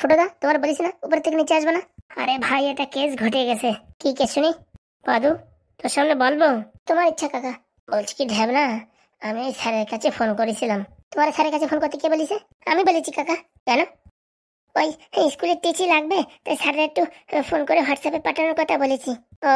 ফুটোদা, তোমার বলিস না উপর থেকে নিচে আসবে না? আরে ভাই, এটা কেস ঘটে গেছে। কি কেস শুনি? পাদু, তোর সামনে বলবো? তোমার ইচ্ছা কাকা। বলছি কি ঢ্যাবনা, আমি স্যারের কাছে ফোন করেছিলাম। তোমার স্যারের কাছে ফোন করতে কে বলিছে? আমি বলেছি কাকা। কেন? ওই স্কুলের টিচি লাগবে, তাই স্যারের একটু ফোন করে হোয়াটসঅ্যাপে পাঠানোর কথা বলেছি। ও,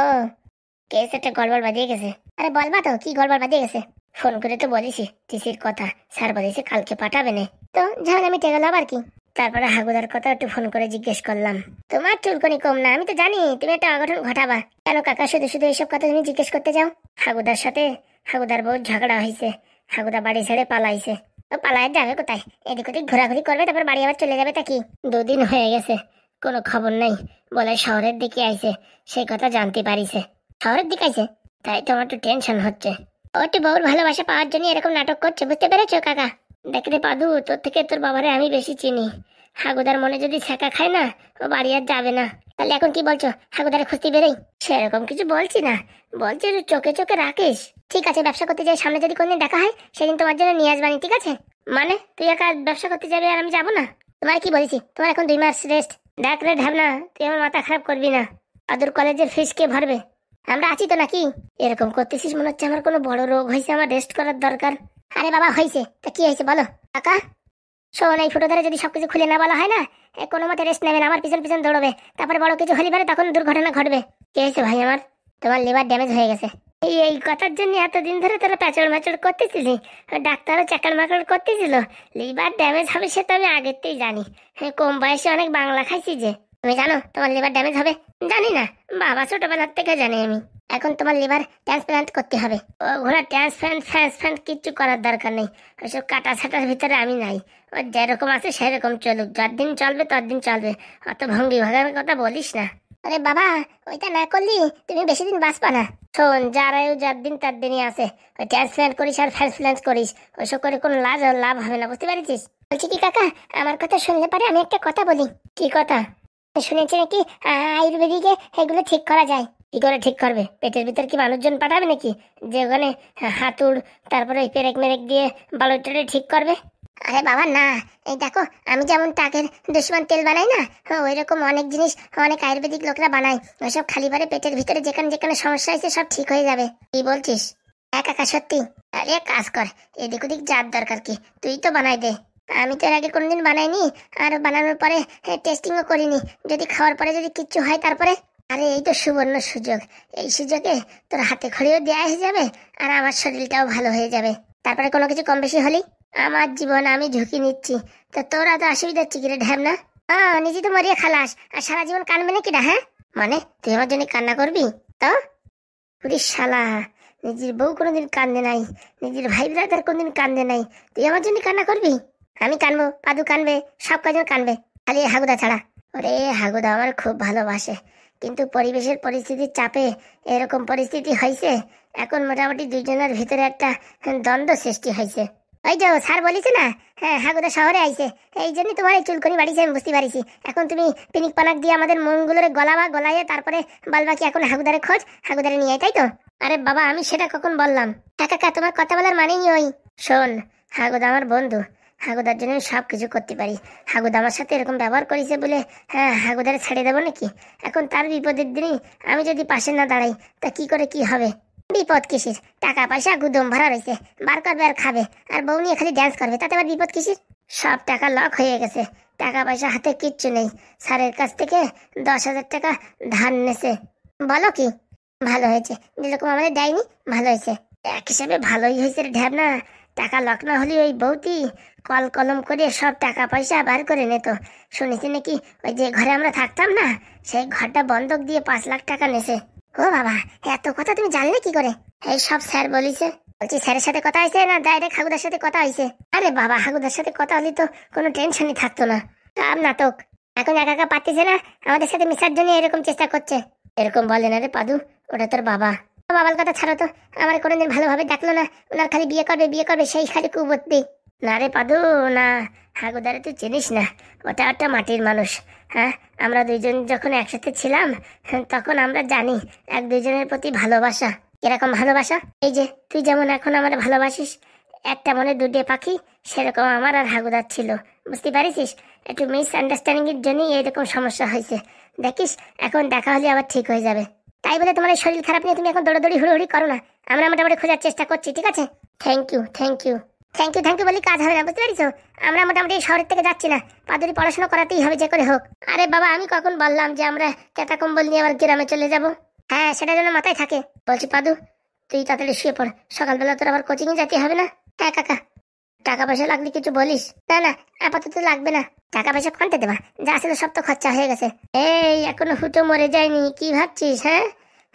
কেস একটা গড়বড় বাঁধিয়ে গেছে। আরে বলবা তো কি গড়বড় বাঁধিয়ে গেছে? ফোন করে তো বলেছি টিসির কথা, স্যার বলেছে কালকে পাঠাবে না। তো ঝামেলা মিটে গেল আবার কি? তারপরে হাগুদার কথা একটু ফোন করে জিজ্ঞেস করলাম। তোমার চুলকনি কম না, আমি তো জানি তুমি একটা অঘটন ঘটাবা। কেন কাকা শুধু শুধু এইসব কথা তুমি জিজ্ঞেস করতে যাও? হাগুদার সাথে হাগুদার বউ ঝগড়া হয়েছে, হাগুদা বাড়ি ছেড়ে পালাইছে। ও পালায় যাবে কোথায়? এদিক ওদিক ঘোরাঘুরি করবে, তারপর বাড়ি আবার চলে যাবে। তা কি 2 দিন হয়ে গেছে, কোনো খবর নাই। বলে শহরের দিকে আইছে, সেই কথা জানতে পারিছে। শহরের দিকে আইছে? তাই তো আমার একটু টেনশন হচ্ছে। ও একটু বউর ভালোবাসা পাওয়ার জন্য এরকম নাটক করছে, বুঝতে পেরেছো কাকা? দেখ রে পাদু, তোর থেকে তোর বাবারে আমি বেশি চিনি। হাগুদার মনে যদি ছ্যাঁকা খায় না, ও বাড়ি আর যাবে না। তাহলে এখন কি বলছো, হাগুদারে খুঁজতে বেরোই? সেরকম কিছু বলছি না, বলছি যে চোখে চোখে রাখিস। ঠিক আছে, ব্যবসা করতে যাই, সামনে যদি কোনদিন দেখা হয় সেদিন তোমার জন্য নিয়ে আসবানি, ঠিক আছে? মানে তুই একা ব্যবসা করতে যাবি আর আমি যাবো না? তোমার কি বলেছি, তোমার এখন 2 মাস রেস্ট। দেখ রে ঢাবনা, তুই আমার মাথা খারাপ করবি না। আদুর কলেজের ফিস কে ভরবে? আমরা আছি তো নাকি? এরকম করতেছিস মনে হচ্ছে আমার কোনো বড় রোগ হয়েছে, আমার রেস্ট করার দরকার। আরে বাবা হয়েছে, তা কি হয়েছে বলো কাকা? শোন, এই ফুটো ধরে যদি সবকিছু খুলে না বলা হয় না, কোনো মতে রেস্ট নেবে না, আমার পিছন পিছন দৌড়বে, তারপরে বড় কিছু হলে পারে তখন দুর্ঘটনা ঘটবে। কি হয়েছে ভাই আমার? তোমার লিভার ড্যামেজ হয়ে গেছে। এই কথার জন্য এতদিন ধরে তোরা প্যাচড় ম্যাচড় করতেছিলি, ডাক্তারও চাকার মাকড় করতেছিল। লিভার ড্যামেজ হবে সে তো আমি আগেতেই জানি। কম বয়সে অনেক বাংলা খাইছি যে। তুমি জানো তোমার লিভার ড্যামেজ হবে? জানি না, বাবা ছোটবেলার থেকে জানি আমি। এখন তোমার লিভার ট্রান্সপ্লান্ট করতে হবে। ও ঘোড়া ট্রান্সপ্লান্ট ফ্যান্সপ্লান্ট কিচ্ছু করার দরকার নেই। ওইসব কাটা ছাটার ভিতরে আমি নাই। ও যেরকম আছে সেরকম চলুক, যার দিন চলবে তার দিন চলবে। অত ভঙ্গি ভাঙার কথা বলিস না। আরে বাবা, ওইটা না করলি তুমি বেশি দিন বাঁচবা না। শোন, যার আয়ু যার দিন তার দিনই আছে। ওই ট্রান্সপ্লান্ট করিস আর ফ্যান্সপ্লান্ট করিস, ওইসব করে কোনো লাভ হবে না, বুঝতে পারছিস? বলছি কি কাকা, আমার কথা শুনলে পারে আমি একটা কথা বলি। কি কথা? শুনেছি নাকি আয়ুর্বেদিকে এগুলো ঠিক করা যায়। কি করে ঠিক করবে? পেটের ভিতর কি মানুষজন পাঠাবে নাকি যে ওখানে হাতুড় তারপরে পেরেক মেরেক দিয়ে বালুটারে ঠিক করবে? আরে বাবা না, এই দেখো আমি যেমন টাকের দুশ্মন তেল বানাই না, ওই রকম অনেক জিনিস অনেক আয়ুর্বেদিক লোকরা বানায়। ওইসব খালি পারে পেটের ভিতরে যেখানে যেখানে সমস্যা হয়েছে সব ঠিক হয়ে যাবে। কি বলছিস? হ্যাঁ কাকা সত্যি। আরে কাজ কর, এদিক ওদিক যার দরকার কি, তুই তো বানাই দে। আমি তো এর আগে কোনোদিন বানাইনি, আর বানানোর পরে টেস্টিংও করিনি। যদি খাওয়ার পরে যদি কিচ্ছু হয় তারপরে? আরে এই তো সুবর্ণ সুযোগ, এই সুযোগে তোর হাতে খড়িও দেওয়া হয়ে যাবে আর আমার শরীরটাও ভালো হয়ে যাবে। তারপরে কোনো কিছু কম বেশি হলেই আমার জীবন আমি ঝুঁকি নিচ্ছি। তো তোরা তো অসুবিধা হচ্ছে কিরে ঢ্যাবনা? নিজে তো মরিয়া খালাস আর সারা জীবন কানবে না কিনা? হ্যাঁ মানে তুই আমার জন্য কান্না করবি? তো পুলিশ শালা, নিজের বউ কোনোদিন কান্দে নাই, নিজের ভাই ব্রাদার কোনোদিন কান্দে নাই, তুই আমার জন্য কান্না করবি? আমি কানবো, পাদু কানবে, সব কজন কানবে, খালি হাগুদা ছাড়া। ওরে হাগুদা আমার খুব ভালোবাসে, কিন্তু পরিবেশের পরিস্থিতির চাপে এরকম পরিস্থিতি হয়েছে। এখন মোটামুটি দুইজনের ভিতরে একটা দ্বন্দ্ব সৃষ্টি হয়েছে। ওই যে স্যার বলেছে না, হ্যাঁ হাগুদা শহরে আইছে, এই জন্যই তোমার এই চুলকনি বাড়িছে, আমি বুঝতে পারিছি। এখন তুমি পিনিক পানাক দিয়ে আমাদের মনগুলোরে গলাবা, গলাইয়ে তারপরে বলবা কি এখন হাগুদারে খোঁজ, হাগুদারে নিয়ে আয়, তাই তো? আরে বাবা আমি সেটা কখন বললাম? কাকা তোমার কথা বলার মানেই ওই। শোন, হাগুদা আমার বন্ধু, হাগুদার জন্য আমি সব কিছু করতে পারি। হাগুদা আমার সাথে এরকম ব্যবহার করেছে বলে হ্যাঁ হাগুদারে ছেড়ে দেবো নাকি? এখন তার বিপদের দিনই আমি যদি পাশে না দাঁড়াই তা কি করে কি হবে? বিপদ কিসের? টাকা পয়সা গুদম ভরা রয়েছে, বার করবে আর খাবে, আর বউ নিয়ে খালি ড্যান্স করবে, তাতে আবার বিপদ কিসের? সব টাকা লক হয়ে গেছে, টাকা পয়সা হাতে কিচ্ছু নেই। স্যারের কাছ থেকে 10,000 টাকা ধার নেছে। বলো কি? ভালো হয়েছে, যেরকম আমাদের দেয়নি, ভালো হয়েছে। এক হিসাবে ভালোই হয়েছে রে ঢ্যাবনা। টাকা লক না হলে ওই বউটি কল কলম করে সব টাকা পয়সা বার করে নিত। শুনেছি নাকি ওই যে ঘরে আমরা থাকতাম না, সেই ঘরটা বন্ধক দিয়ে 5 লাখ টাকা নেছে। ও বাবা, এত কথা তুমি জানলে কি করে? এই সব স্যার বলিছে। বলছি স্যারের সাথে কথা হয়েছে না ডাইরেক্ট হাগুদার সাথে কথা হয়েছে? আরে বাবা, হাগুদার সাথে কথা হলে তো কোনো টেনশনই থাকতো না। সব নাটক। এখন একা একা পারতেছে না, আমাদের সাথে মিশার জন্য এরকম চেষ্টা করছে। এরকম বলে না রে পাদু, ওটা তোর বাবা। বাবার কথা ছাড়ো তো, আমার কোনোদিন ভালোভাবে ডাকলো না। ওনার খালি বিয়ে করবে বিয়ে করবে, সেই খালি কুবুদ্ধি। না রে পাদু না, হাগুদারে তুই চিনিস না, ওটা একটা মাটির মানুষ। হ্যাঁ, আমরা দুইজন যখন একসাথে ছিলাম তখন আমরা জানি এক দুইজনের প্রতি ভালোবাসা এরকম ভালোবাসা। এই যে তুই যেমন এখন আমার ভালোবাসিস, একটা মনে দুটে পাখি, সেরকম আমার আর হাগুদার ছিল বুঝতে পারিস, একটু মিস আন্ডারস্ট্যান্ডিং এর জন্যই এরকম সমস্যা হয়েছে। দেখিস এখন দেখা হলে আবার ঠিক হয়ে যাবে। তাই বলে তোমার এই শরীর খারাপ নিয়ে তুমি এখন দৌড়াদৌড়ি হুড়োহুড়ি করো না। আমরা মোটামুটি খোঁজার চেষ্টা করছি, ঠিক আছে? Thank you thank you thank you thank you বলি কাজ হবে না, বুঝতে পারিস? আমরা মোটামুটি শহরের থেকে যাচ্ছি না, পাদুরি পড়াশোনা করাতেই হবে যে করে হোক। আরে বাবা আমি কখন বললাম যে আমরা কেতা কম্বল নিয়ে আবার গ্রামে চলে যাব? হ্যাঁ সেটা যেন মাথায় থাকে। বলছি পাদু তুই তাড়াতাড়ি শুয়ে পড়, সকালবেলা তোর আবার কোচিংয়ে যেতে হবে না? হ্যাঁ কাকা। টাকা পয়সা লাগলে কিছু বলিস? না না আপাতত লাগবে না। টাকা পয়সা কোনটা দেবা, যা আছে সব তো খরচা হয়ে গেছে। এই এখনো ফুটো মরে যায়নি, কি ভাবছিস? হ্যাঁ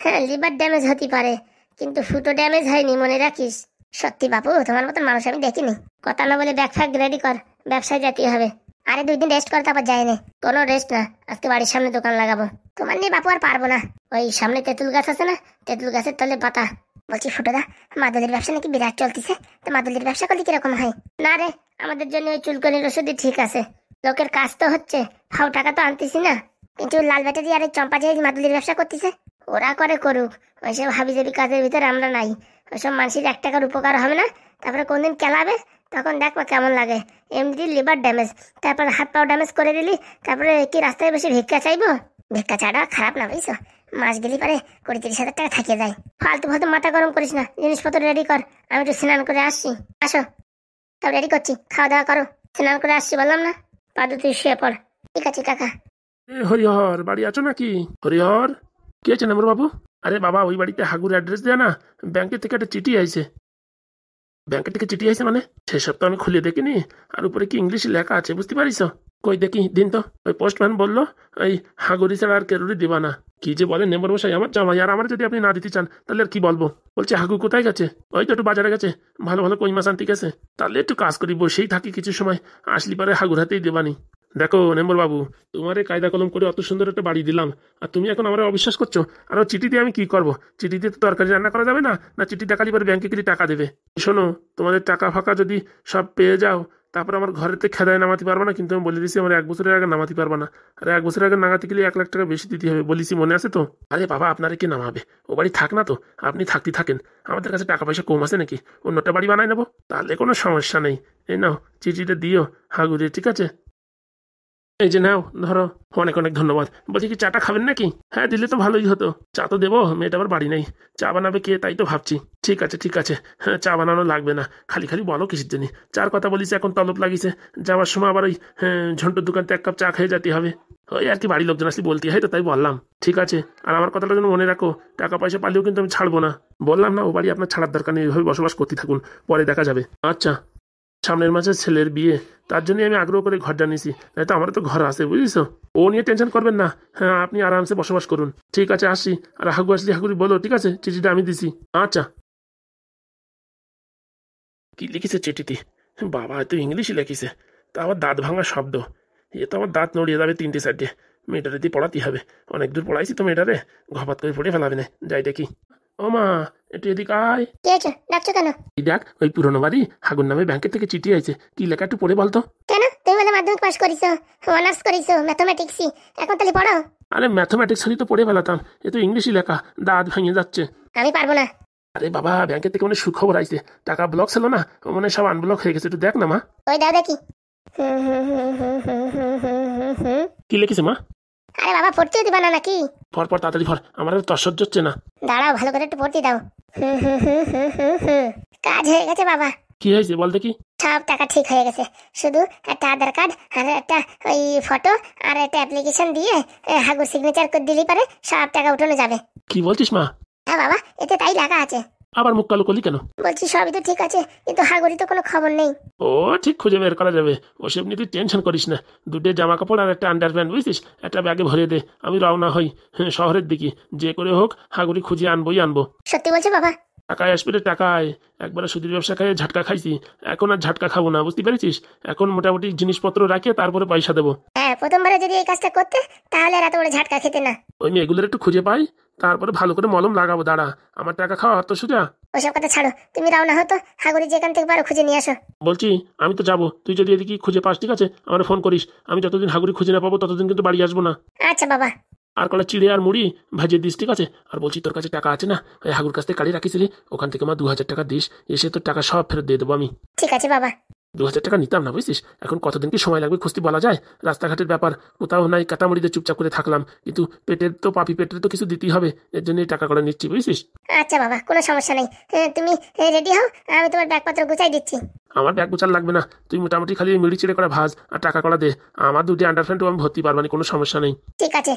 হ্যাঁ লিভার ড্যামেজ হতে পারে, কিন্তু ফুটো ড্যামেজ হয়নি, মনে রাখিস। সত্যি বাপু তোমার মতন মানুষ আমি দেখিনি। কথা না বলে ব্যাগ ফ্যাগ রেডি কর, ব্যবসায় যেতে হবে। আরে 2 দিন রেস্ট কর, তারপর যায়নি। কোনো রেস্ট না, আজকে বাড়ির সামনে দোকান লাগাবো। তোমার নিয়ে বাপু আর পারবো না। ওই সামনে তেঁতুল গাছ আছে না, তেঁতুল গাছের তলে পাতা। বলছি ফুটোদা, মাদুলির ব্যবসা নাকি বিরাট চলতেছে, তো মাদুলির ব্যবসা করলে কিরকম হয়? না রে, আমাদের জন্য ওই চুলকনির ওষুধই ঠিক আছে। লোকের কাজ তো হচ্ছে, ফাও টাকা তো আনতেছি না। কিন্তু লাল ব্যাটারি আর এই চম্পা যে মাদুলির ব্যবসা করতেছে, ওরা করে করুক, ওইসব হাবিজাবি কাজের ভিতরে আমরা নাই। ওইসব মানুষের 1 টাকার উপকার হবে না, তারপরে কোনদিন কেলাবে তখন দেখবো কেমন লাগে। এমনি লিভার ড্যামেজ, তারপর হাত পাও ড্যামেজ করে দিলি, তারপরে কি রাস্তায় বসে ভিক্ষা চাইবো? ভিক্ষা চাটা খারাপ না বুঝছো, মাস গেলি পারে 20-30 হাজার টাকা থাকে যায়। ফালতু ফালতু মাথা গরম করিস না, জিনিসপত্র রেডি কর, আমি একটু স্নান করে আসছি। আসো, সব রেডি করছি, খাওয়া দাওয়া করো। স্নান করে আসছি বললাম না? পাদু তুই শুয়ে পড়। ঠিক আছে কাকা। হরিহর বাড়ি আছো নাকি? হরিহর, কি আছে নম্বর বাবু? আরে বাবা ওই বাড়িতে হাগুর অ্যাড্রেস দেয়া না, ব্যাংকের থেকে একটা চিঠি আইছে। ব্যাংকের থেকে চিঠি আইছে মানে? সেসব তো আমি খুলে দেখিনি, আর উপরে কি ইংলিশে লেখা আছে বুঝতে পারিস? কই দেখি দিন তো। ওই পোস্টম্যান বললো এই হাগুরি ছাড়া আর কেরুরি দিবা না। কি যে বলেন মেম্বার মশাই, আমার জামাই, আর আমার যদি আপনি না দিতে চান তাহলে আর কি বলবো। বলছে হাগু কোথায় গেছে? ওই তো একটু বাজারে গেছে, ভালো ভালো কই মাছ আনতে গেছে। তাহলে একটু কাজ করি, বসেই থাকি কিছু সময়, আসলি পারে হাগুর হাতেই দেবানি। দেখো নেম্বর বাবু, তোমার এই কায়দা কলম করে অত সুন্দর একটা বাড়ি দিলাম, আর তুমি এখন আমার অবিশ্বাস করছো। আর চিঠি দিয়ে আমি কি করবো? চিঠি দিয়ে তো তরকারি রান্না করা যাবে না, না চিঠি দেখালি পরে ব্যাংকে গিয়ে টাকা দেবে। শোনো, তোমাদের টাকা ফাঁকা যদি সব পেয়ে যাও, তারপর আমার ঘরেতে খেদায় নামাতে পারবো না, কিন্তু আমি বলে দিচ্ছি আমার 1 বছরের আগে নামাতে পারবো না। আর 1 বছরের আগে নামাতে গেলে 1 লাখ টাকা বেশি দিতে হবে, বলেছি মনে আছে তো? আরে বাবা আপনারা কি নামাবে? ও বাড়ি থাক না তো, আপনি থাকতে থাকেন। আমাদের কাছে টাকা পয়সা কম আছে নাকি? অন্যটা বাড়ি বানাই নেবো, তাহলে কোনো সমস্যা নেই। এই নাও চিঠিটা দিও হাগুরে, ঠিক আছে? এই যে নাও ধরো। অনেক অনেক ধন্যবাদ। বলছি কি চাটা খাবেন নাকি? হ্যাঁ দিলে তো ভালোই হতো। চা তো দেবো, মেয়েটা আবার বাড়ি নেই, চা বানাবে কে তাই তো ভাবছি। ঠিক আছে ঠিক আছে, হ্যাঁ চা বানানো লাগবে না। খালি খালি বলো কিসের জন্য চার কথা বলিস? এখন তলব লাগিছে, যাওয়ার সময় আবার ওই ঝন্টুর দোকান থেকে 1 কাপ চা খেয়ে যেতে হবে। ওই আর কি, বাড়ির লোকজন আসলে বলতে হয় তো তাই বললাম। ঠিক আছে, আর আমার কথাটা যেন মনে রাখো, টাকা পয়সা পারলেও কিন্তু আমি ছাড়বো না। বললাম না ও বাড়ি আপনার ছাড়ার দরকার নেই, এইভাবে বসবাস করতে থাকুন, পরে দেখা যাবে। আচ্ছা, সামনের মাসে ছেলের বিয়ে, তার জন্য আমি আগ্রহ করে ঘর জানিয়েছি, তাই তো আমারও তো ঘর আছে বুঝিস। ও নিয়ে টেনশন করবেন না, হ্যাঁ আপনি আরামসে বসবাস করুন। ঠিক আছে আসি, আর হাগু আসলি হাগুরি বলো, ঠিক আছে? চিঠিটা আমি দিছি। আচ্ছা। কি লিখেছে চিঠিতে? বাবা এত ইংলিশই লিখেছে, তা আবার দাঁত ভাঙা শব্দ। এ তো আমার দাঁত নড়িয়ে যাবে 3টে 4টে। মেয়েটারে দিয়ে পড়াতেই হবে, অনেক দূর পড়াইছি তো মেয়েটারে, ঘপাত করে পড়ে ফেলাবে না। যাই দেখি। ও মা, একটু এদিকে আয়। কি হয়েছে, ডাকছো কেন? দেখ ওই পুরনো বাড়ি হাগুর নামে ব্যাংকের থেকে চিঠি আইছে, কি লেখা একটু পড়ে বলতো। কেন, তুমি বলে মাধ্যমিক পাস করিছো, অনার্স করিছো ম্যাথমেটিক্সই, এখন তাহলে পড়াও। আরে ম্যাথমেটিক্স হলেই তো পড়ে ফেলাতাম, এ তো ইংলিশই লেখা, দাঁত ভেঙে যাচ্ছে। আমি পারবো না। আরে বাবা ব্যাংকের থেকে মানে সুখবর আইছে, টাকা ব্লক ছিল না, ও মানে সব আনব্লক হয়ে গেছে, একটু দেখ না মা। ওই দাও দেখি। কি লিখেছে মা? আরে বাবা পড়তেও দিবা না নাকি? পর পর তাড়াতাড়ি ভর, আমার আর তসহ্য হচ্ছে না। দাঁড়াও ভালো করে একটু পড়তে দাও। কাজ হয়ে গেছে বাবা। কি হয়েছে বল দেখি? সব টাকা ঠিক হয়ে গেছে, শুধু একটা আধার কার্ড আর একটা ওই ফটো আর একটা অ্যাপ্লিকেশন দিয়ে হাগুর সিগনেচার করে দিলেই পারে সব টাকা উঠানো যাবে। কি বলছিস মা? হ্যাঁ বাবা, এতে তাই লেখা আছে। আবার মুখ কালো করলি কেন? বলছি সবই তো ঠিক আছে, কিন্তু হাগুরি তো কোনো খবর নেই। ও ঠিক খুঁজে বের করা যাবে, ওসব নিয়ে তুই টেনশন করিস না। 2টে জামা কাপড় আর একটা আন্ডারপ্যান্ট বুঝছিস, একটা ব্যাগে ভরে দে, আমি রওনা হই শহরের দিকে। যে করে হোক হাগুরি খুঁজে আনবোই আনবো। সত্যি বলছো বাবা? টাকায় আসবে রে টাকায়, একবারে সুদীর ব্যবসা খাইয়ে ঝাটকা খাইছি, এখন আর ঝাটকা খাবো না বুঝতে পেরেছিস। এখন মোটামুটি জিনিসপত্র রাখে তারপরে পয়সা দেবো। হ্যাঁ, প্রথমবারে যদি এই কাজটা করতে তাহলে আর এত বড় ঝাটকা খেতে না। ওই মেয়েগুলোর একটু খুঁজে পাই, তারপরে ভালো করে মলম লাগাবো। দাঁড়া, আমার টাকা খাওয়া অত সোজা? ওসব কথা ছাড়ো, তুমি রওনা হতো, হাগুরি যেখান থেকে পারো খুঁজে নিয়ে আসো। বলছি আমি তো যাবো, তুই যদি এদিকে খুঁজে পাস ঠিক আছে আমার ফোন করিস। আমি যতদিন হাগুরি খুঁজে না পাবো ততদিন কিন্তু বাড়ি আসবো না। আচ্ছা বাবা। আর কলা চিড়ে আর মুড়ি ভাজিয়ে দিস ঠিক আছে? আর বলছি তোর কাছে টাকা আছে না, ওই হাগুর কাছ থেকে কাড়ি রাখিস রে, ওখান থেকে আমার 2000 টাকা দিস, এসে তোর টাকা সব ফেরত দিয়ে দেবো আমি। ঠিক আছে বাবা। 2,000 টাকা নিতাম না বুঝছিস। এখন কতদিন কি সময় লাগবে খুঁজতে বলা যায়। রাস্তাঘাটের ব্যাপার, কোথাও নাই কাটামুড়িতে চুপচাপ করে থাকলাম, কিন্তু পেটের তো কিছু দিতেই হবে, এর জন্য টাকা করে নিচ্ছি বুঝছিস। আচ্ছা বাবা, কোনো সমস্যা নেই। তুমি রেডি হও, আমি তোমার ব্যাগপত্র গুছাই দিচ্ছি। আমার ব্যাগ গোছাল লাগবে না, তুই মোটামুটি খালি মিড়ি চিড়ে করে ভাজ আর টাকা করা দে। আমার 2টি আন্ডারপ্যান্টও আমি ভর্তি পারবানি, কোনো সমস্যা নেই। ঠিক আছে,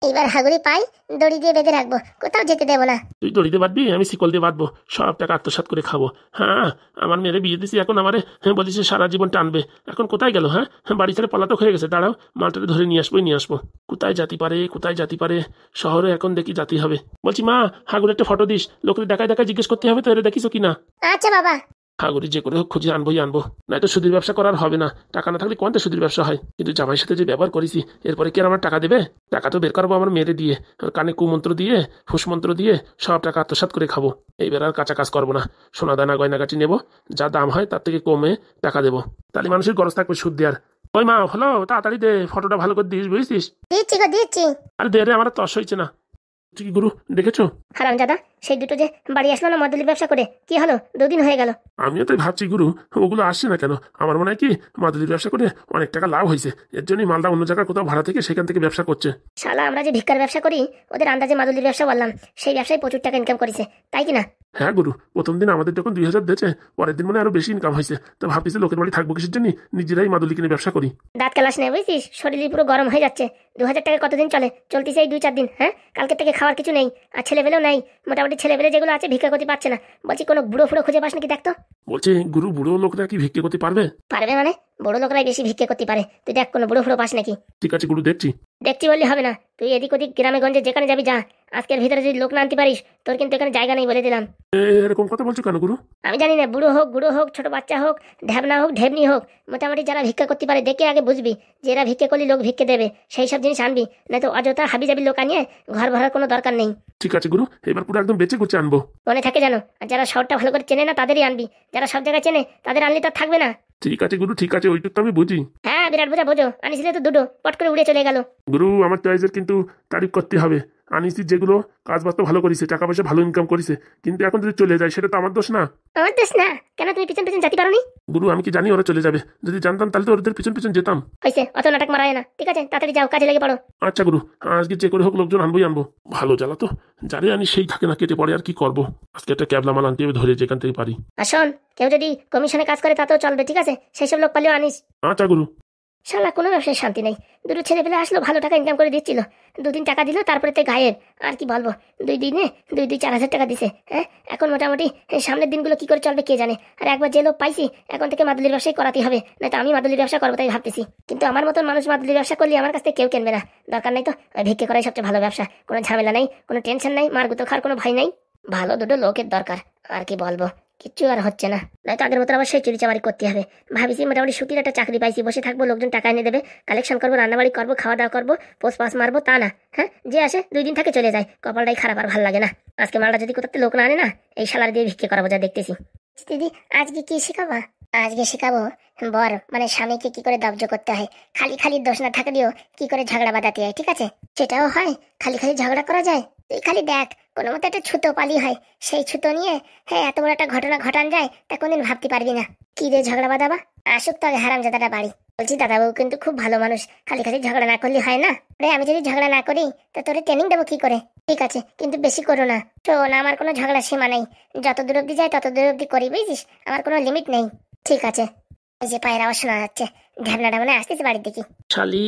এবার হাগুড়ি পাই দড়ি দিয়ে বেঁধে রাখবো, কোথাও যেতে দেবো না। তুই দড়িতে বাঁধবি, আমি শিকল দিয়ে বাঁধবো, সব টাকা আত্মসাৎ করে খাবো। হ্যাঁ, আমার মেয়েরে বিয়ে দিছি, এখন আমারে বলিস সারা জীবন টানবে। এখন কোথায় গেল? হ্যাঁ, বাড়ি ছেড়ে পলাতক হয়ে গেছে। দাঁড়াও, মালটারে ধরে নিয়ে আসবো। কোথায় জাতি পারে, শহরে এখন দেখি জাতি হবে। বলছি মা, হাগুর একটা ফটো দিস, লোকের দেখায় জিজ্ঞেস করতে হবে তো এরা দেখিস কিনা। আচ্ছা বাবা। হাগুড়ি যে করে হোক খুঁজে আনবো, নাই তো সুদের ব্যবসা করার হবে না। টাকা না থাকলে কোনটা সুদের ব্যবসা হয়? কিন্তু জামাইয়ের সাথে যে ব্যবহার করেছি, এরপরে কি আর আমার টাকা দেবে? টাকা তো বের করবো আমার মেয়েরে দিয়ে, কানে কুমন্ত্র দিয়ে ফুসমন্ত্র দিয়ে সব টাকা আত্মসাৎ করে খাবো। এইবার আর কাঁচা কাজ করবো না, সোনা দানা গয়নাগাটি নেবো, যা দাম হয় তার থেকে কমে টাকা দেবো, তাহলে মানুষের গরজ থাকবে সুদ দেওয়ার। ওই মা, হলো তাড়াতাড়ি দে, ফটোটা ভালো করে দিস বুঝছিস। দিচ্ছি। আরে দে রে, আমার তস হয়েছে না। কি গুরু দেখেছো? হারামজাদা, সেই দুটো যে বাড়ি আসলো না মাদুলির ব্যবসা করে, কি হলো? 2 দিন হয়ে গেল। আমিও তাই ভাবছি গুরু, ওগুলো আসছে না কেন? আমার মনে হয় কি মাদুলির ব্যবসা করে অনেক টাকা লাভ হয়েছে, এর জন্যই মালদা অন্য জায়গায় কোথাও ভাড়া থেকে সেখান থেকে ব্যবসা করছে। শালা, আমরা যে ভিক্ষার ব্যবসা করি, ওদের আন্দাজে মাদুলির ব্যবসা বললাম, সেই ব্যবসায় প্রচুর টাকা ইনকাম করেছে, তাই কি না? হ্যাঁ গুরু, প্রথম দিন আমাদের যখন 2,000 দিয়েছে, পরের দিন মানে আরো বেশি ইনকাম হয়েছে। তো ভাবতেছি লোকের বাড়ি থাকবো কিসের জন্য, নিজেরাই মাদুলি কিনে ব্যবসা করি। দাঁত কালাস নেই বুঝছিস, শরীর পুরো গরম হয়ে যাচ্ছে। 2,000 টাকা কতদিন চলে? চলতেছে এই 2-4 দিন। হ্যাঁ, কালকে থেকে খাওয়ার কিছু নেই, আর ছেলেবেলেও নেই। মোটামুটি ছেলেবেলে যেগুলো আছে ভিক্ষা করতে পারছে না। বলছি কোনো বুড়ো ফুড়ো খুঁজে পাস নাকি দেখতো। বলছে গুরু, বুড়ো লোকরা কি ভিক্ষে করতে পারবে? পারবে মানে? বড় লোকরাই বেশি ভিক্ষে করতে পারে, তুই দেখ কোনো বুড়ো ফুড়ো পাস নাকি। ঠিক আছে গুরু, দেখছি বললে হবে না, তুই এদিক ওদিক গ্রামে গঞ্জে যেখানে যাবি যা, আজকের ভিতরে যদি লোক না আনতে পারিস, তোর কিন্তু এখানে জায়গা নেই বলে দিলাম। এরকম কথা বলছো কেন গুরু? আমি জানি না, বুড়ো হোক ছোট বাচ্চা হোক, ঢ্যাবনা হোক ঢেবনি হোক, মোটামুটি যারা ভিক্ষা করতে পারে দেখে আগে বুঝবি যে এরা ভিক্ষে করলে লোক ভিক্ষে দেবে, সেই সব জিনিস আনবি, না তো অযথা হাবি যাবি লোক আনিয়ে ঘর ভরার কোনো দরকার নেই। ঠিক আছে গুরু, এবার পুরো একদম বেঁচে গুছে আনবো। মনে থাকে জানো, আর যারা শহরটা ভালো করে চেনে না তাদেরই আনবি, যারা সব জায়গায় চেনে তাদের আনলি তো থাকবে না। ঠিক আছে গুরু, ঠিক আছে, ওইটুকু তো আমি বুঝি। হ্যাঁ, বিরাট বোঝো, আনিছিলে তো দুটো, পট করে উড়ে চলে গেল। গুরু, আমার চয়েসের কিন্তু তারিফ করতে হবে। আনিসি যেগুলো কাজ বাজ তো ভালো করেছে, টাকা পয়সা ভালো ইনকাম করেছে, কিন্তু এখন যদি চলে যায় সেটা তো আমার দোষ না। আমার দোষ না কেন? তুমি পিছন পিছন যেতে পারোনি? গুরু, আমি কি জানি ওরা চলে যাবে? যদি জানতাম তাহলে তো ওদের পিছন পিছন যেতাম। হয়েছে, অত নাটক মারায় না। ঠিক আছে, তাড়াতাড়ি যাও, কাজে লেগে পড়ো। আচ্ছা গুরু, আজকে যে করে হোক লোকজন আনবো। ভালো জ্বালা তো, যারে আনি সেই থাকে না, কেটে পড়ে, আর কি করবো। আজকে একটা ক্যাবলা মাল আনতে হবে ধরে, যেখান থেকে পারি। আর শোন, কেউ যদি কমিশনে কাজ করে তাতেও চলবে, ঠিক আছে? সেই সব লোক পালিও আনিস। আচ্ছা গুরু। শালা, কোনো ব্যবসায় শান্তি নেই। দুটো ছেলে পেলে আসলো, ভালো টাকা ইনকাম করে দিচ্ছিল, 2 দিন টাকা দিল, তারপরে তো গায়েব। আর কি বলবো, 2 দিনে 4,000 টাকা দিছে। হ্যাঁ, এখন মোটামুটি সামনের দিনগুলো কি করে চলবে কে জানে। আর একবার যে লোক পাইছি, এখন থেকে মাদুলির ব্যবসায় করাতে হবে, নয়তো আমি মাদুলির ব্যবসা করবো তাই ভাবতেছি। কিন্তু আমার মতন মানুষ মাদুলির ব্যবসা করলে আমার কাছ থেকে কেউ কিনবে না, দরকার নেই তো। ভিক্ষে করাই সবচেয়ে ভালো ব্যবসা, কোনো ঝামেলা নেই, কোনো টেনশন নেই, মার গুতো খাওয়ার কোনো ভয় নেই। ভালো দুটো লোকের দরকার, আর কি বলবো, কিচ্ছু আর হচ্ছে না। নয়তো আগের মতো আবার সেই চুরি চামারি করতে হবে। ভাবিছি মোটামুটি সুতির একটা চাকরি পাইছি, বসে থাকবো, লোকজন টাকা এনে দেবে, কালেকশন করবো, রান্নাবাড়ি করবো, খাওয়া দাওয়া করবো, পোস পাস মারবো, তা না। হ্যাঁ, যে আসে 2 দিন থাকে চলে যায়, কপালটাই খারাপ, আর ভালো লাগে না। আজকে মালটা যদি কোথাও লোক না আনে না, এই শালার দিয়ে ভিক্ষে করাবো, যা দেখতেছি। দিদি, আজকে কি শেখাবা? আজকে শেখাবো বর মানে স্বামীকে কি করে দব্জ করতে হয়, খালি খালি দোষ না থাকলেও কি করে ঝগড়া বাঁধাতে হয়, ঠিক আছে? সেটাও হয়, খালি খালি ঝগড়া করা যায়। তুই খালি দেখ, কোনো মতো একটা ছুতো পালি হয়, সেই ছুতো নিয়ে হ্যাঁ এত বড় একটা ঘটনা ঘটান যায়, তা কোনদিন ভাবতে পারবি না। কি রে ঝগড়া বাঁধাবা? আসুক তো আগে হারামজাদাটা বাড়ি। বলছি দাদাবাবু কিন্তু খুব ভালো মানুষ, খালি খালি ঝগড়া না করলে হয় না রে। আমি যদি ঝগড়া না করি তো তোরে ট্রেনিং দেবো কি করে? ঠিক আছে, কিন্তু বেশি করো না। শোন, আমার কোনো ঝগড়া সীমা নেই, যত দূর অব্দি যায় তত দূর অব্দি করি, বুঝিস? আমার কোনো লিমিট নেই। ঠিক আছে, এই যে পায়ের আওয়াজ শোনা যাচ্ছে, ঢ্যাবনাটা মানে আসতেছে বাড়ির দিকে। শালি,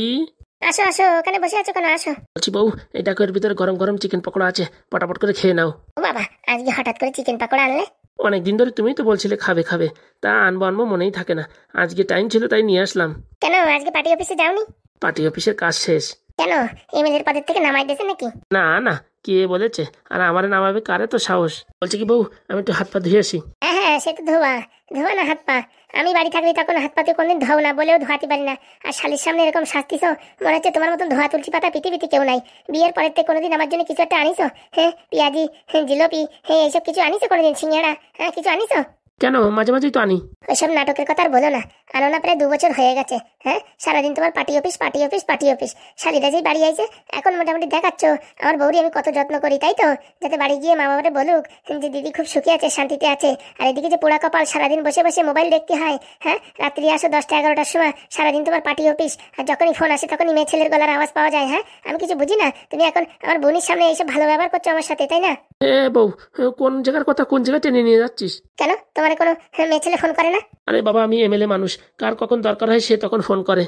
আসো আসো, ওখানে বসে আছো কেন? আসো। বলছি বউ, এই ডাকের ভিতরে গরম গরম চিকেন পকোড়া আছে, পটাপট করে খেয়ে নাও। ও বাবা, আজকে হঠাৎ করে চিকেন পকোড়া আনলে? অনেকদিন ধরে তুমি তো বলছিলে খাবে, তা আনবো মনেই থাকে না। আজকে টাইম ছিল তাই নিয়ে আসলাম। কেন, আজকে পার্টি অফিসে যাওনি? পার্টি অফিসের কাজ শেষ। কেন, এমএলএর পদের থেকে নামাই দিয়েছে নাকি? না, কে বলেছে? আর আমারে নামাবে কারে তো সাহস? বলছে কি বউ, আমি একটু হাত পা ধুয়ে আসি। হ্যাঁ, সে তো ধোয়া না হাত পা। আমি বাড়ি থাকলে তখন হাত পাতে কোনদিন ধোও না, বলেও ধোয়াতে পারি না। আর শালির সামনে এরকম শাস্তিছ, মনে হচ্ছে তোমার মতন ধোয়া তুলসী পাতা পৃথিবীতে কেউ নাই। বিয়ের পরের থেকে কোনোদিন আমার জন্য কিছু একটা আনিছো? হ্যাঁ, পেঁয়াজি, জিলাপি, হ্যাঁ এইসব কিছু আনিছো কোনোদিন? সিঙ্গাড়া, হ্যাঁ কিছু আনিছো? কেন মাঝে মাঝেই তো আনি। ওইসব নাটকের কথা আর বলো না, আনো না, প্রায় 2 বছর হয়ে গেছে। হ্যাঁ, সারাদিন তোমার party office party office party office. শালিরা যেই বাড়ি আইছে এখন মোটামুটি দেখাচ্ছ আমার বউরি আমি কত যত্ন করি, তাই তো? যাতে বাড়ি গিয়ে মা বাবারে বলুক যে দিদি খুব সুখী আছে, শান্তিতে আছে। আর এদিকে যে পোড়া কপাল, সারাদিন বসে বসে মোবাইল দেখতে হয়। হ্যাঁ, রাত্রি আসো 10টা 11টার সময়, সারাদিন তোমার পার্টি অফিস, আর যখনই ফোন আসে তখনই মেয়ে ছেলের গলার আওয়াজ পাওয়া যায়। হ্যাঁ, আমি কিছু বুঝি না, তুমি এখন আমার বোনের সামনে এইসব ভালো ব্যবহার করছো আমার সাথে, তাই না? এ বউ, কোন জায়গার কথা কোন জায়গায় টেনে নিয়ে যাচ্ছিস? কেন, তোমার কোনো মেয়ে ছেলে ফোন করে না? আরে বাবা, আমি এমএলএ মানুষ, কার কখন দরকার হয় সে তখন ফোন করে।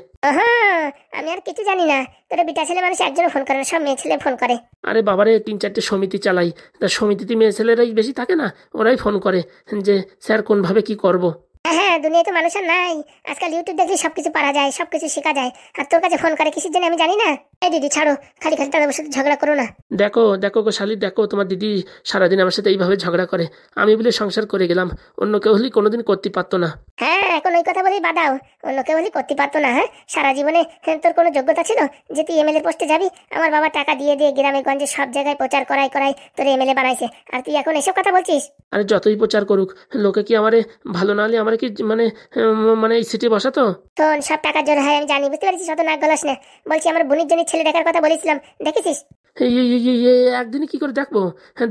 আমি আর কিছু জানি না, তোরা বিটা ছেলে মানুষ একজনও ফোন করে না, সব মেয়ে ছেলে ফোন করে। আরে বাবারে, 3-4টে সমিতি চালাই, তা সমিতিতে মেয়ে ছেলেরাই বেশি থাকে না, ওরাই ফোন করে যে স্যার কোনভাবে কি করব। হ্যাঁ, দুনিয়ায় তো মানুষ আর নাই, আজকাল ইউটিউব দেখলে সবকিছু পারা যায়, সবকিছু শেখা যায়। আর তোর কাছে ফোন করে কিসের জন্য আমি জানি না। এই দিদি ছাড়ো, খালি খালি তাদের সাথে ঝগড়া করো না। দেখো দেখো গো শালি, দেখো তোমার দিদি সারাদিন আমার সাথে এইভাবে ঝগড়া করে। আমি বলে সংসার করে গেলাম, অন্য কেউ হলে কোনোদিন করতে পারতো না। হ্যাঁ, এখন ওই কথা বলেই বাদাও, অন্য কেউ হলে করতে পারতো না। হ্যাঁ, সারা জীবনে তোর কোনো যোগ্যতা ছিল যে তুই এমএলএ পোস্টে যাবি? আমার বাবা টাকা দিয়ে দিয়ে গ্রামে গঞ্জে সব জায়গায় প্রচার করাই করাই তোর এমএলএ বানাইছে, আর তুই এখন এসব কথা বলছিস? আরে যতই প্রচার করুক, লোকে কি আমারে ভালো না হলে আমারে কি মানে এই সিটে বসাতো? তোর সব টাকার জোর হয় আমি জানি, বুঝতে পারছিস, অত নাক গলাস না। বলছি আমার বোনের জন্য ছেলে দেখার কথা বলেছিলাম, দেখেছিস? একদিনে কি করে দেখবো?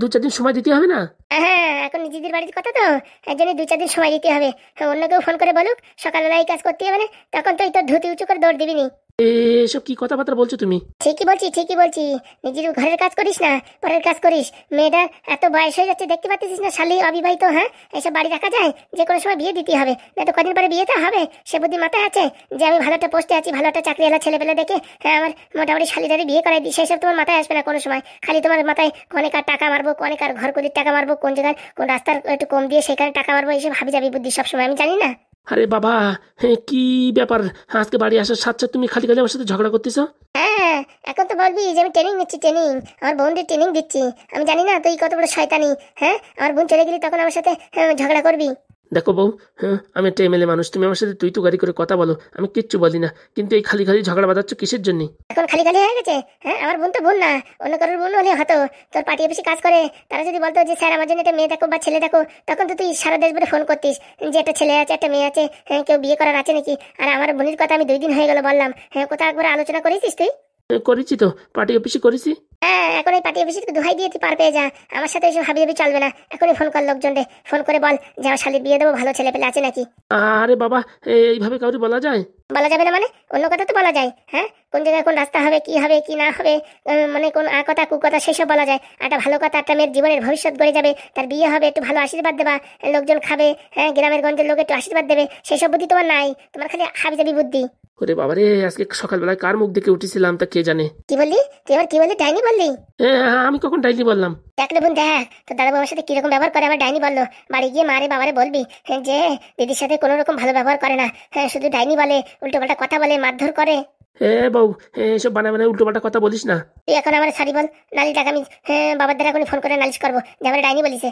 2-4 দিন সময় দিতে হবে না? হ্যাঁ, এখন নিজেদের বাড়ির কথা তো, একজনে 2-4 দিন সময় দিতে হবে। হ্যাঁ, অন্য কেউ ফোন করে বলুক সকালবেলা এই কাজ করতে হবে না, তখন তুই তোর ধুতি উঁচু করে দৌড় দিবি নি। এসব কি কথাবার্তা বলছো তুমি? ঠিকই বলছি, ঠিকই বলছি। নিজের ঘরের কাজ করিস না, পরের কাজ করিস। মেয়েটা এত বয়স হয়ে যাচ্ছে, দেখতে পাচ্ছিস না, শালি অবিবাহিত। হ্যাঁ, এসব বাড়ি রাখা যায়? যে কোনো সময় বিয়ে দিতে হবে, না তো কদিন পরে বিয়েতে হবে। সে বুদ্ধি মাথায় আছে যে আমি ভালো একটা পোস্টে আছি, ভালো একটা চাকরিওয়ালা ছেলেপেলে দেখে হ্যাঁ আমার মোটামুটি শালিদারে বিয়ে করাই দিই, সেসব তোমার মাথায় আসবে না কোনো সময়। খালি তোমার মাথায় অনেক আর টাকা মারবো, অনেক আর ঘর কলির টাকা মারবো, কোন জায়গায় কোন রাস্তার একটু কম দিয়ে সেখানে টাকা মারবো, এইসব হাবি যাবি বুদ্ধি সবসময়, আমি জানি না। আরে বাবা, কি ব্যাপার? আজকে বাড়ি আসার সাথে সাথে তুমি খালি খালি আমার সাথে ঝগড়া করতেছো? হ্যাঁ, এখন তো বলবি যে আমি ট্রেনিং নিচ্ছি, ট্রেনিং, আমার বোনদের ট্রেনিং দিচ্ছি। আমি জানি না তুই কত বড় শয়তানি। হ্যাঁ, আমার বোন চলে গেলি তখন আমার সাথে ঝগড়া করবি? দেখো বউ, আমি একটা এমএলএ মানুষ, তুমি আমার সাথে তুই তো গাড়ি করে কথা বলো, আমি কিচ্ছু বলি না, কিন্তু এই খালি খালি ঝগড়া বাঁধাচ্ছ কিসের জন্য? এখন খালি খালি হয়ে গেছে? হ্যাঁ, আমার বোন তো বোন না, অন্য কারোর বোন হলে হতো। তোর পার্টি অফিসে কাজ করে, তারা যদি বলতো যে স্যার আমার জন্য একটা মেয়ে দেখো বা ছেলে দেখো, তখন তো তুই সারা দেশ ভরে ফোন করতিস যে একটা ছেলে আছে, একটা মেয়ে আছে, হ্যাঁ কেউ বিয়ে করার আছে নাকি। আর আমার বোনের কথা আমি 2 দিন হয়ে গেল বললাম, হ্যাঁ কোথাও একবার আলোচনা করেছিস তুই? করেছি তো, পার্টি অফিসে করেছি। হ্যাঁ, এখন এই পার্টি অফিসে দোহাই দিয়ে তুই পার পেয়ে যা, আমার সাথে এসব হাবি হাবি চলবে না। এখনই ফোন কর লোকজনরে, ফোন করে বল যে আমার শালির বিয়ে দেবো, ভালো ছেলে পেলে আছে নাকি। আরে বাবা, এইভাবে কাউরি বলা যায়? বলা যাবে না মানে? অন্য কথা তো বলা যায়। হ্যাঁ, কোন জায়গায় কোন রাস্তা হবে, কি হবে কি না হবে, মানে কোন কথা কুকথা সেসব বলা যায়। একটা ভালো কথা, একটা মেয়ের জীবনের ভবিষ্যৎ গড়ে যাবে, তার বিয়ে হবে, একটু ভালো আশীর্বাদ দেবা, লোকজন খাবে, হ্যাঁ গ্রামের গঞ্জের লোক একটু আশীর্বাদ দেবে, সেসব বুদ্ধি তোমার নাই, তোমার খালি হাবিজাবি বুদ্ধি। ওরে বাবারে, আজকে সকালবেলায় কার মুখ দেখে উঠেছিলাম তা কে জানে। কি বললি তুই? আবার কি বললি? ডাইনি বললি? আমি কখন ডাইনি বললাম? দেখ রে বোন, দেখ তোর দাদা বাবার সাথে কিরকম ব্যবহার করে, আমার ডাইনি বললো। বাড়ি গিয়ে মারে বাবারে বলবি যে দিদির সাথে কোনো রকম ভালো ব্যবহার করে না, হ্যাঁ শুধু ডাইনি বলে, উল্টো পাল্টা কথা বলে, মারধর করে। বউ, এসব বানায় বানায় উল্টো পাল্টা কথা বলিস না। তুই এখন আমার সারি বল, নালি টাকা আমি বাবার দ্বারা এখনই ফোন করে নালিশ করবো যে আমার ডাইনি বলিছে।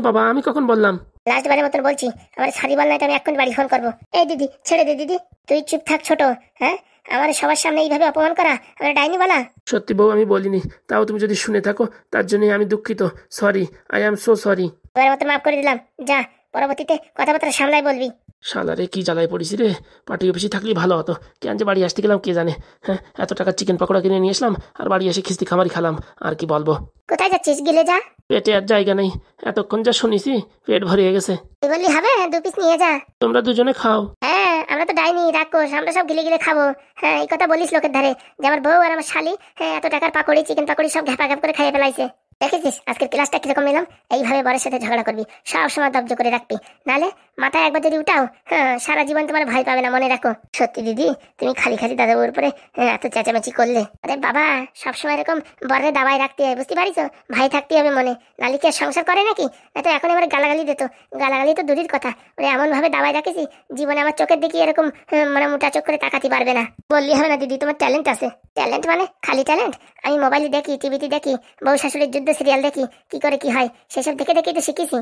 বাবা, আমি কখন বললাম? লাস্ট বারের মতন বলছি, আমার সারি বল নাই তো আমি এখন বাড়ি ফোন করবো। এই দিদি ছেড়ে দে দিদি, তুই চুপ থাক ছোট। হ্যাঁ, আমার সবার সামনে এইভাবে অপমান করা, আমার ডাইনি বলা। সত্যি বউ, আমি বলিনি, তাও তুমি যদি শুনে থাকো তার জন্য আমি দুঃখিত। Sorry, I am so sorry. এবার মতো মাফ করে দিলাম, যা পরবর্তীতে কথাবার্তা সামলাই বলবি। শালারে কি জ্বালায় পড়িছি রে, পার্টি অফিসে থাকলেই ভালো হতো, কেন যে বাড়ি আসতে গেলাম কে জানে। হ্যাঁ, এত টাকা চিকেন পকোড়া কিনে নিয়ে আসলাম, আর বাড়ি এসে খিস্তি খামারি খালাম, আর কি বলবো। কোথায় যাচ্ছিস? গিলে যা। পেটে আর জায়গা নেই, এতক্ষণ যা শুনিছি পেট ভরিয়ে গেছে। তুই বললি হবে, 2 পিস নিয়ে যা। তোমরা দুজনে খাও। হ্যাঁ, আমরা তো ডাইনি রাক্ষস, আমরা সব গিলে গিলে খাবো। হ্যাঁ, এই কথা বলিস লোকের ধারে যে আমার বউ আর আমার শালি হ্যাঁ এত টাকার পাকড়ি চিকেন পাকড়ি সব ঘ্যাপা ঘ্যাপ করে খাইয়ে ফেলাইছে। দেখেছিস আজকের ক্লাসটা কিরকম নিলাম? এইভাবে বরের সাথে ঝগড়া করবি, সব সময় ধৈর্য করে রাখবি, নালে মাথায় একবার যদি উঠাও হ্যাঁ সারা জীবন তোমার ভয় পাবে না, মনে রাখো। সত্যি দিদি, তুমি খালি খালি দাদা বউর উপরে এত চেঁচামেচি করলে। আরে বাবা, সবসময় এরকম বরের দাবায় রাখতে হয়, বুঝতে পারিস? ভাই থাকতে হবে মনে, নালি কি আর সংসার করে নাকি? না তো এখন এবার গালাগালি দিত, গালাগালি তো দূরের কথা, ওরে এমন ভাবে দাবায় রাখেছি জীবনে আমার চোখের দিকে এরকম মানে মোটা চোখ করে তাকাতে পারবে না। বললি হবে না দিদি, তোমার ট্যালেন্ট আছে। ট্যালেন্ট মানে খালি ট্যালেন্ট? আমি মোবাইলে দেখি, টিভিতে দেখি, বউ শাশুড়ির যুদ্ধ সিরিয়াল দেখি, কি করে কি হয় সেসব দেখে দেখে তো শিখেছি।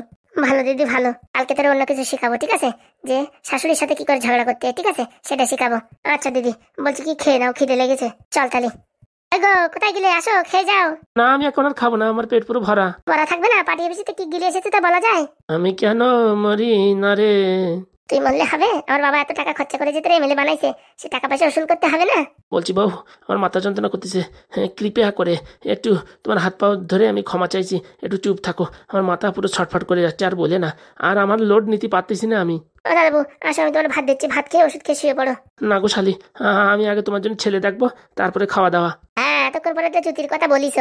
ভালো দিদি ভালো, কালকে তোর অন্য কিছু শেখাবো, ঠিক আছে? যে শাশুড়ির সাথে কি করে ঝগড়া করতে হয়, ঠিক আছে, সেটা শেখাবো। আচ্ছা দিদি, বলছি কি খেয়ে নাও, খিদে লেগেছে, চল তাহলে। গো, কোথায় গেলে? আসো, খেয়ে যাও। না আমি এখন আর খাবো না, আমার পেট পুরো ভরা। বলা থাকবে না? পার্টি অফিসে কি গিলে এসেছে তা বলা যায়? আমি কেন মরি না রে? তুই মরলে হবে? আমার বাবা এত টাকা খরচা করে যে তোর এমএলএ বানাইছে, সে টাকা পয়সা উসুল করতে হবে না? বলছি বউ, আমার মাথা যন্ত্রণা করতেছে, হ্যাঁ কৃপা করে একটু তোমার হাত পা ধরে আমি ক্ষমা চাইছি, একটু চুপ থাকো, আমার মাথা পুরো ছটফট করে যাচ্ছে, আর বলে না, আর আমার লোড নিতে পারতেছি না আমি। ও দাদাবু, আসো, আমি তোমার ভাত দিচ্ছি, ভাত খেয়ে ওষুধ খেয়ে শুয়ে পড়ো। না গো শালি, আমি আগে তোমার জন্য ছেলে দেখবো, তারপরে খাওয়া দাওয়া। হ্যাঁ, এতক্ষণ পরে তো জুতির কথা বলিস।